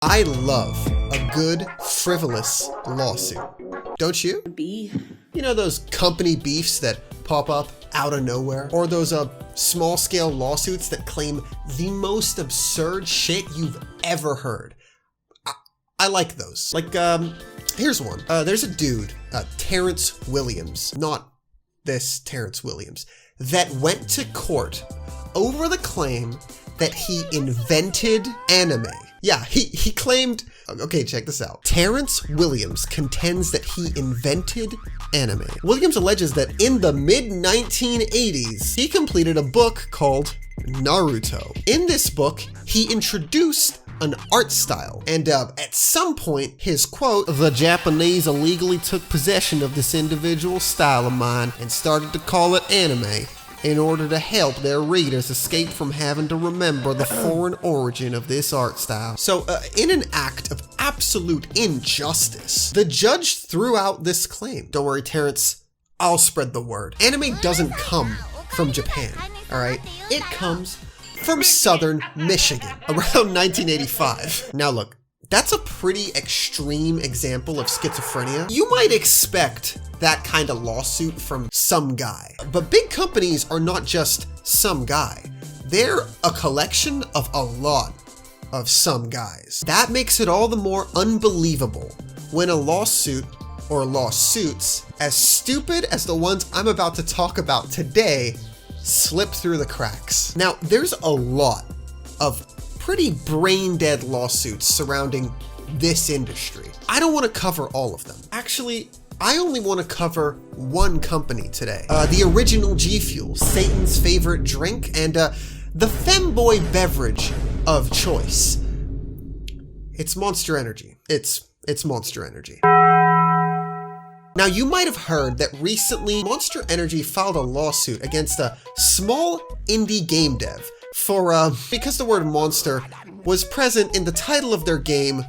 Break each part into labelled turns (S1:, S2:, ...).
S1: I love a good, frivolous lawsuit. Don't you? You know those company beefs that pop up out of nowhere? Or those small-scale lawsuits that claim the most absurd shit you've ever heard? I like those. Like, here's one. There's a dude, Terrence Williams, not this Terrence Williams, that went to court over the claim that he invented anime. Yeah, he claimed, okay, check this out. Terrence Williams contends that he invented anime. Williams alleges that in the mid-1980s, he completed a book called Naruto. In this book, he introduced an art style, and at some point, his quote, "The Japanese illegally took possession of this individual style of mine and started to call it anime in order to help their readers escape from having to remember the foreign origin of this art style." So, in an act of absolute injustice, the judge threw out this claim. Don't worry, Terrence, I'll spread the word. Anime doesn't come from Japan, alright? It comes from southern Michigan around 1985. Now look, that's a pretty extreme example of schizophrenia. You might expect that kind of lawsuit from some guy, but big companies are not just some guy. They're a collection of a lot of some guys. That makes it all the more unbelievable when a lawsuit or lawsuits as stupid as the ones I'm about to talk about today slip through the cracks. Now, there's a lot of pretty brain-dead lawsuits surrounding this industry. I don't want to cover all of them. Actually, I only want to cover one company today. The original G Fuel, Satan's favorite drink, and the femboy beverage of choice. It's Monster Energy. It's Monster Energy. Now, you might have heard that recently Monster Energy filed a lawsuit against a small indie game dev for, because the word monster was present in the title of their game,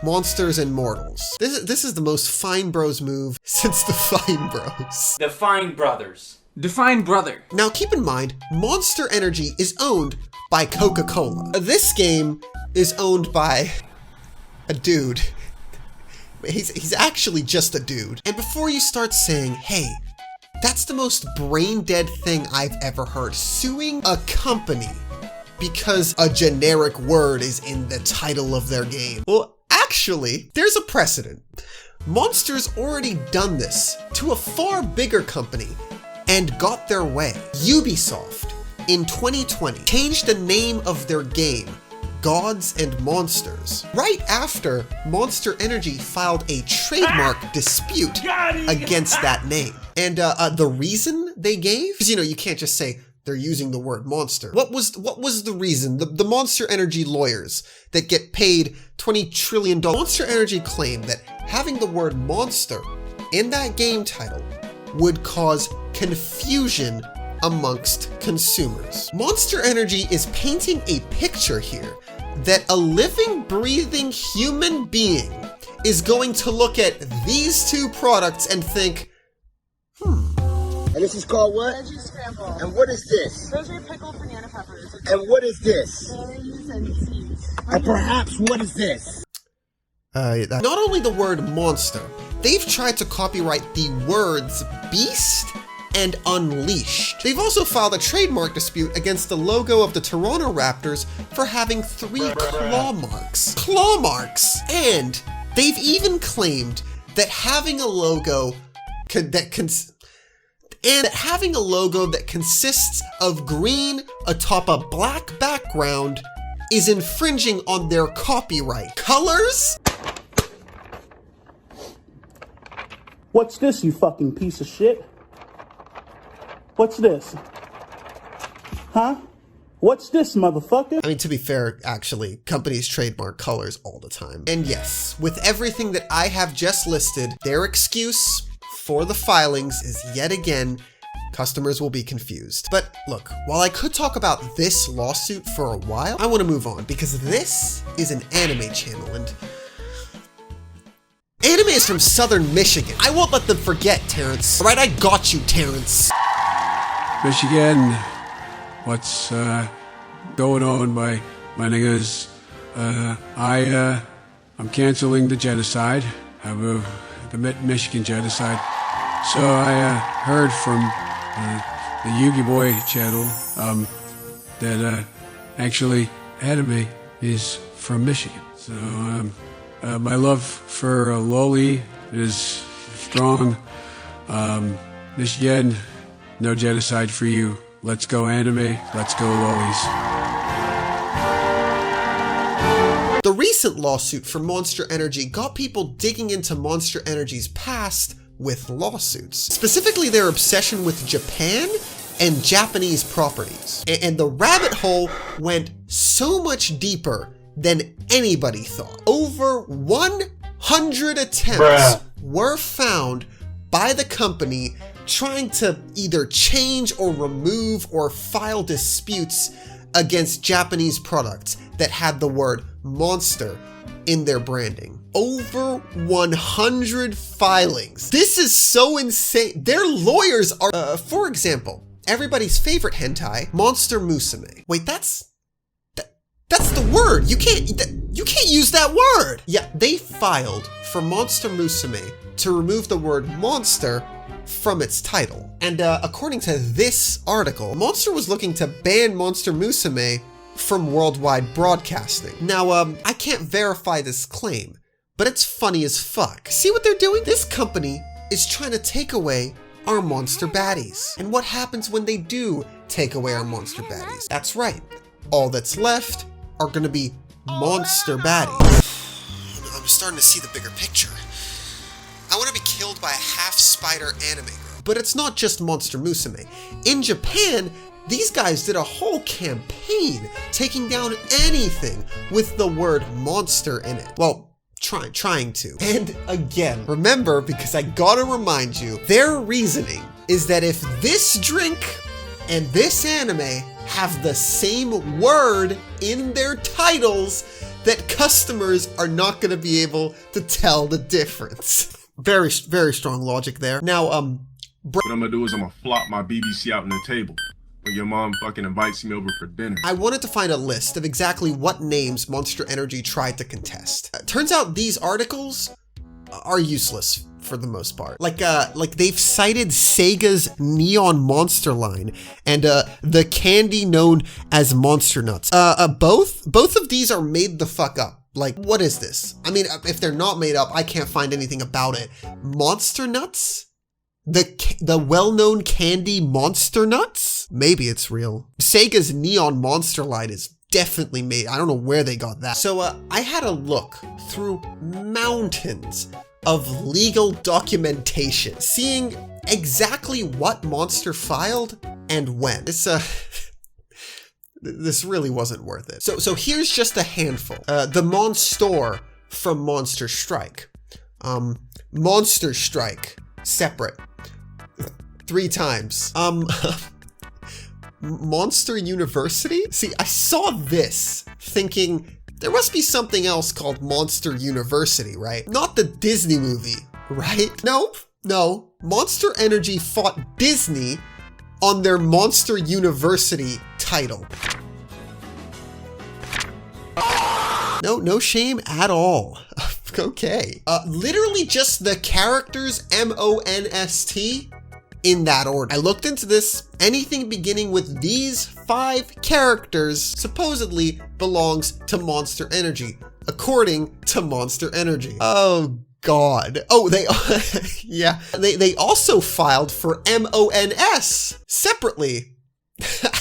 S1: Monsters and Mortals. This is the most Fine Bros move since the Fine Bros.
S2: The Fine Brothers.
S3: The Fine Brother.
S1: Now, keep in mind, Monster Energy is owned by Coca-Cola. This game is owned by a dude. He's actually just a dude. And before you start saying, hey, that's the most brain-dead thing I've ever heard, suing a company because a generic word is in the title of their game. Well, actually, there's a precedent. Monster's already done this to a far bigger company and got their way. Ubisoft, in 2020, changed the name of their game, Gods and Monsters, right after Monster Energy filed a trademark dispute against that name. And the reason they gave, because you can't just say they're using the word monster. What was the reason? The Monster Energy lawyers that get paid $20 trillion. Monster Energy claimed that having the word monster in that game title would cause confusion amongst consumers. Monster Energy is painting a picture here that a living, breathing human being is going to look at these two products and think,
S4: And this is called what?
S5: Veggie scramble.
S4: And what is this?
S5: Those are pickled banana peppers.
S4: And what is this?
S5: Berries and seeds.
S4: And perhaps what is this?
S1: Not only the word monster, they've tried to copyright the words beast and unleashed. They've also filed a trademark dispute against the logo of the Toronto Raptors for having 3 claw marks. Claw marks! And they've even claimed that having a logo that consists of green atop a black background is infringing on their copyright. Colors?
S6: What's this, you fucking piece of shit? What's this? Huh? What's this, motherfucker?
S1: I mean, to be fair, actually, companies trademark colors all the time. And yes, with everything that I have just listed, their excuse for the filings is yet again, customers will be confused. But look, while I could talk about this lawsuit for a while, I want to move on because this is an anime channel and anime is from southern Michigan. I won't let them forget, Terrence. All right, I got you, Terrence.
S7: Michigan, what's going on, my niggas?
S2: I'm canceling the genocide, the Michigan genocide. So I heard from the Yugi Boy channel that actually anime is from Michigan. So my love for loli is strong. Michigan, no genocide for you. Let's go anime, let's go lolis.
S1: The recent lawsuit for Monster Energy got people digging into Monster Energy's past with lawsuits. Specifically their obsession with Japan and Japanese properties. And the rabbit hole went so much deeper than anybody thought. Over 100 attempts were found by the company trying to either change or remove or file disputes against Japanese products that had the word monster in their branding. Over 100 filings. This is so insane. Their lawyers are, for example, everybody's favorite hentai, Monster Musume. Wait, that's the word. You can't use that word. Yeah, they filed for Monster Musume to remove the word monster from its title. And according to this article, Monster was looking to ban Monster Musume from worldwide broadcasting. Now, I can't verify this claim, but it's funny as fuck. See what they're doing? This company is trying to take away our monster baddies. And what happens when they do take away our monster baddies? That's right. All that's left are gonna be monster baddies. I'm starting to see the bigger picture. I want to be killed by a half-spider anime girl. But it's not just Monster Musume. In Japan, these guys did a whole campaign taking down anything with the word monster in it. Well, trying to. And again, remember, because I gotta remind you, their reasoning is that if this drink and this anime have the same word in their titles, that customers are not gonna be able to tell the difference. Very, very strong logic there. Now,
S3: what I'm gonna do is I'm gonna flop my BBC out on the table when your mom fucking invites me over for dinner.
S1: I wanted to find a list of exactly what names Monster Energy tried to contest. Turns out these articles are useless for the most part. Like they've cited Sega's Neon Monster line and the candy known as Monster Nuts. Both of these are made the fuck up. Like, what is this? I mean, if they're not made up, I can't find anything about it. Monster Nuts? The well-known candy Monster Nuts? Maybe it's real. Sega's Neon Monster line is definitely made. I don't know where they got that. So I had a look through mountains of legal documentation, seeing exactly what Monster filed and when. This really wasn't worth it. So here's just a handful. The Monster from Monster Strike. Monster Strike, separate. 3 times. Monster University? See, I saw this thinking there must be something else called Monster University, right? Not the Disney movie, right? Nope. No. Monster Energy fought Disney on their Monster University title. No shame at all. Okay. Literally just the characters MONST in that order. I looked into this. Anything beginning with these 5 characters supposedly belongs to Monster Energy, according to Monster Energy. Oh God. Oh, yeah. They also filed for MONS separately.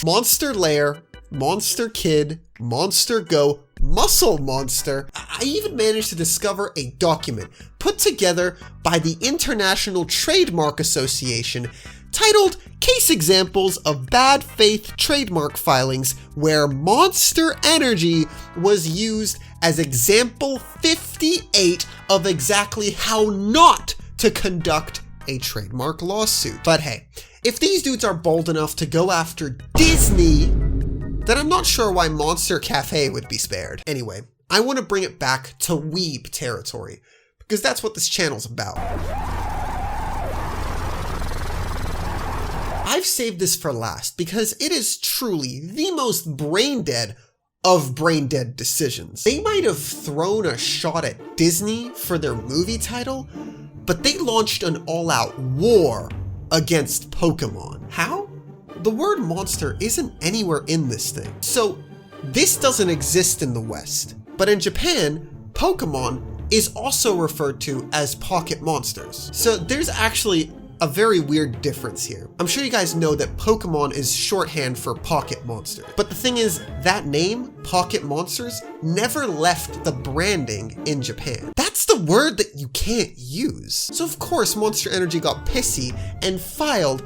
S1: Monster Lair, Monster Kid, Monster Go, Muscle Monster. I even managed to discover a document put together by the International Trademark Association titled Case Examples of Bad Faith Trademark Filings, where Monster Energy was used as example 58 of exactly how not to conduct a trademark lawsuit. But hey, if these dudes are bold enough to go after Disney, then I'm not sure why Monster Cafe would be spared. Anyway, I want to bring it back to weeb territory, because that's what this channel's about. I've saved this for last because it is truly the most brain dead of brain-dead decisions. They might have thrown a shot at Disney for their movie title, but they launched an all-out war against Pokemon. How? The word monster isn't anywhere in this thing. So this doesn't exist in the West, but in Japan, Pokemon is also referred to as pocket monsters. So there's actually a very weird difference here. I'm sure you guys know that Pokemon is shorthand for pocket monster. But the thing is, that name, pocket monsters, never left the branding in Japan. That's the word that you can't use. So of course, Monster Energy got pissy and filed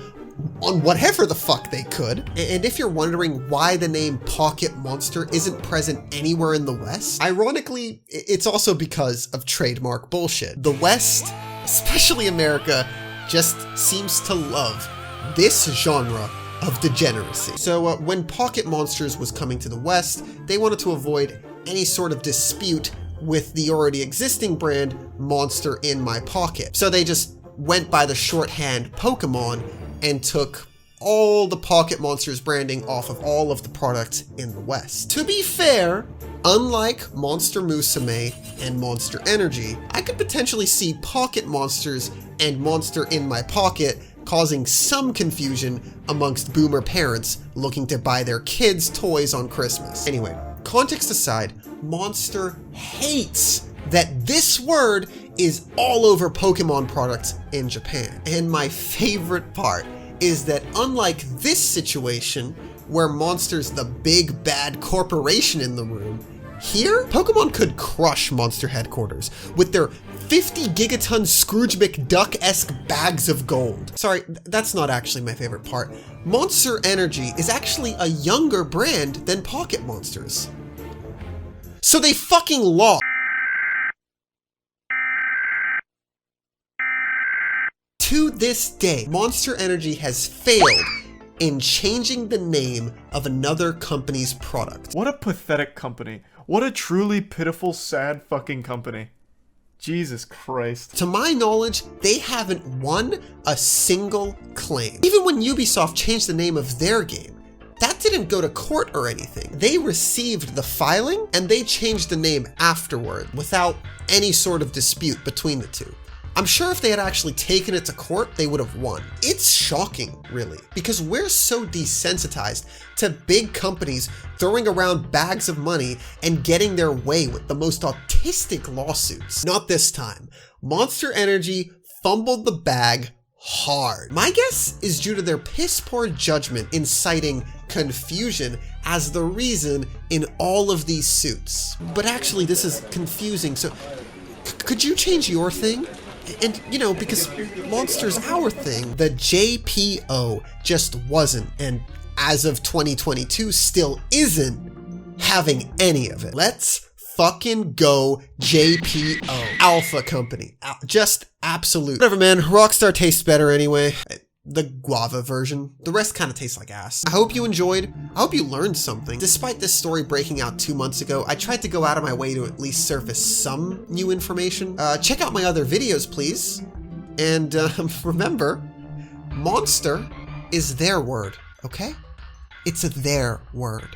S1: on whatever the fuck they could. And if you're wondering why the name Pocket Monster isn't present anywhere in the West, ironically, it's also because of trademark bullshit. The West, especially America, just seems to love this genre of degeneracy. So when Pocket Monsters was coming to the West, they wanted to avoid any sort of dispute with the already existing brand Monster in My Pocket. So they just went by the shorthand Pokemon and took all the Pocket Monsters branding off of all of the products in the West. To be fair, unlike Monster Musume and Monster Energy, I could potentially see Pocket Monsters and Monster in My Pocket causing some confusion amongst boomer parents looking to buy their kids toys on Christmas. Anyway, context aside, Monster hates that this word is all over Pokemon products in Japan. And my favorite part is that unlike this situation, where Monster's the big bad corporation in the room, here, Pokemon could crush Monster headquarters with their 50 gigaton Scrooge McDuck-esque bags of gold. Sorry, that's not actually my favorite part. Monster Energy is actually a younger brand than Pocket Monsters. So they fucking lost. To this day, Monster Energy has failed in changing the name of another company's product.
S7: What a pathetic company. What a truly pitiful, sad fucking company. Jesus Christ.
S1: To my knowledge, they haven't won a single claim. Even when Ubisoft changed the name of their game, that didn't go to court or anything. They received the filing and they changed the name afterward without any sort of dispute between the two. I'm sure if they had actually taken it to court, they would have won. It's shocking, really, because we're so desensitized to big companies throwing around bags of money and getting their way with the most autistic lawsuits. Not this time. Monster Energy fumbled the bag hard. My guess is due to their piss poor judgment in citing confusion as the reason in all of these suits. But actually, this is confusing, so could you change your thing? And, you know, because Monster's our thing, the JPO just wasn't, and as of 2022, still isn't having any of it. Let's fucking go JPO. Alpha Company. Just absolute. Whatever, man. Rockstar tastes better anyway. The guava version. The rest kind of tastes like ass. I hope you enjoyed. I hope you learned something. Despite this story breaking out 2 months ago, I tried to go out of my way to at least surface some new information. Check out my other videos, please. And remember, monster is their word, okay? It's their word.